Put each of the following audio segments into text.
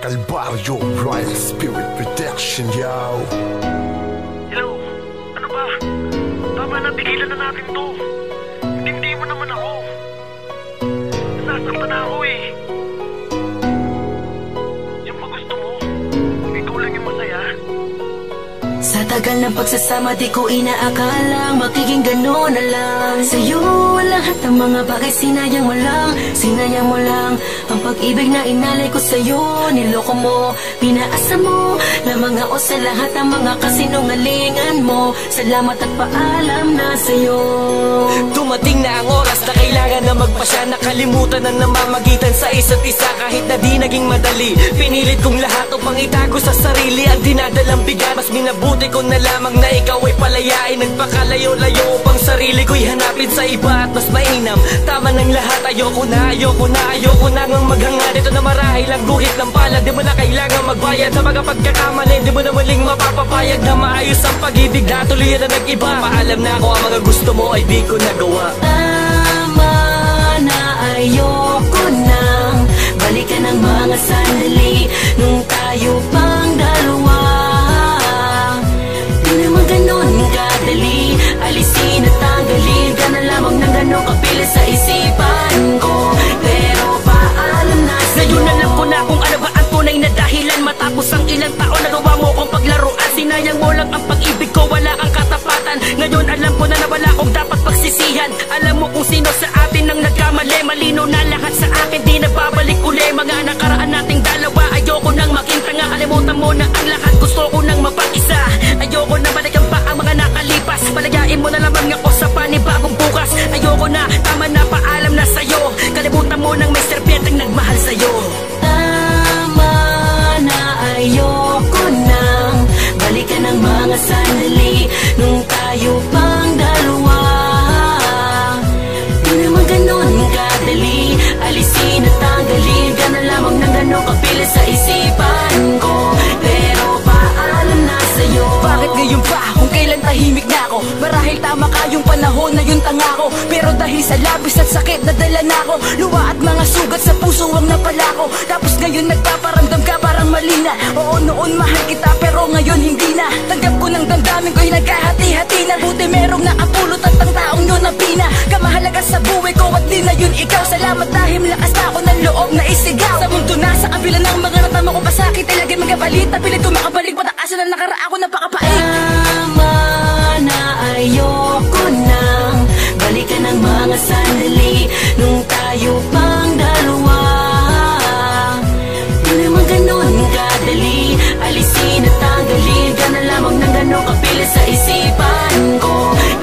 Kalbaryo, Royal Spirit Protection, yo. Hello, ano ba? Tama na, tigilan na natin to. Hindi mo naman ako. Nasasaktan na ako eh. Yung ba gusto mo? Ikaw lang yung masaya. Sa tagal ng pagsasama di ko inaakalang magiging gano'n na lang. Sa'yo lahat ng mga bagay sinayang mo lang ang pag-ibig na inalay ko sa'yo. Niloko mo, pinaasa mo lamang ako sa lahat ng mga kasinungalingan mo. Salamat at paalam na sa'yo. Dumating na ang oras na kailangan na magpasya. Nakalimutan na namamagitan sa isa't isa kahit na di naging madali. Pinilit kong lahat upang itago sa sarili ang dinadalang bigat. Mas minabuti ko na lamang na ikaw ay palayain. Nagpakalayo-layo upang sarili ko'y hanapin sa iba at mas mainam. Tama ng lahat, ayoko na ngang maghanga dito na marahil ang guhit ng palad. Di mo na kailangan magbayad sa mga pagkakamali. Di mo na muling mapapapayag na maayos ang pag-ibig na tuloy na nag-iba. Paalam na ako ang mga gusto mo ay di ko nagawa. Tama na, ayoko nang balikan ng mga sandali nung tayo pang dalawa. Di naman ganon kadali, alisin at tanggalin ka na lamang ng ganon kapilit sa isipan ko. Pero paalam na sa'yo. Ngayon alam ko na kung ano ba ang tunay na dahilan. Matapos ang ilang taon nagawa mo kong paglaruan. Sinayang mo lang ang pag-ibig ko, wala ang katapatan. Ngayon alam ko na wala akong dapat pagsisihan. Alam mo kung sino sa atin ang nagkamali. Malino na lahat sa akin, di na babalik uli. Mga nakaraan nating dalawa, ayoko nang maging tanga. Kalimutan mo na ang lahat, gusto ko nang mapag-isa. Ayoko na balikan pa ang mga nakalipas. Palayain mo na lamang ako sa panibagong bukas. Ayoko na, tama na, paalam na sa'yo. Kalimutan mo nang may serpienteng nagmahal sa'yo. Tama na, ayoko nang balikan ng mga sandali nung tayo pang dalawa. Di naman ganon kadali, alisin at tanggalin ka na lamang ng ganon kapilit sa isipan ko. Pero paalam na sa'yo. Bakit ngayon pa? Kung kailan tahimik na ako. Marahil tama ka yung panahon na yun tanga ko. Pero dahil sa labis at sakit nadala na ako. Luwa at mga sugat sa puso ang napala ko. Tapos ngayon nagpaparamdam ka parang mali na. Oo noon mahal kita pero ngayon hindi na. Tanggap ko ng damdamin ko'y nagkahati-hati na. Buti merong nakapulot at ang taong yun na pina. Kamahalaga sa buhay ko at di na yun ikaw. Salamat dahil lakas na ako ng loob na isigaw. Sa mundo na sa kabila ng mga natama ko pasakit. Ay lagi magabalita, pilit ko makabalik. Patakasan na nakaraan ko napakapait. Tama na, ayoko nang balikan ng mga sandali nung tayo pang dalawa. Di naman ganon kadali, alisin at tanggalin ka na lamang ng ganon kapilit sa isipan ko.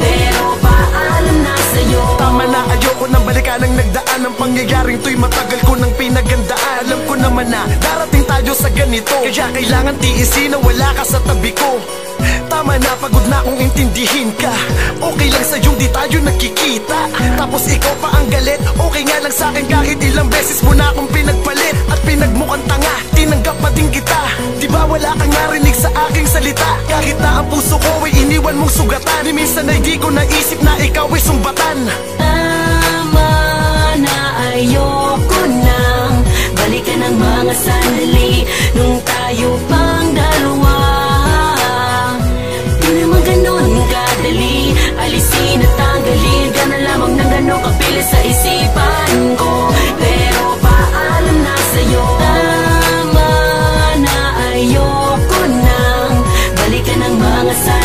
Pero paalam na sa'yo. Tama na, ayoko nang balikan ang nagdaan. Ang pangyayaring to'y matagal ko nang pinagandaan. Alam ko naman na darating tayo sa ganito, kaya kailangan tiisin na wala ka sa tabi ko. Tama na, pagod na akong intindihin ka. Okay lang sa'yong di tayo nagkikita. Tapos ikaw pa ang galit. Okay nga lang sa'kin kahit ilang beses mo na akong pinagpalit. At pinagmukhang tanga, tinanggap pa din kita. Diba wala kang narinig sa aking salita? Kahit na ang puso ko ay iniwan mong sugatan. Ni minsan ay di ko naisip na ikaw ay sumbatan. Tama na, ayoko nang balikan ng mga sandali nung tayo pang dalawa. Di naman ganon kadali, alisin at tanggalin ka na lamang ng ganon kapilit sa isipan ko. Pero paalam na sa'yo. Tama na, ayoko nang balikan ng mga sandali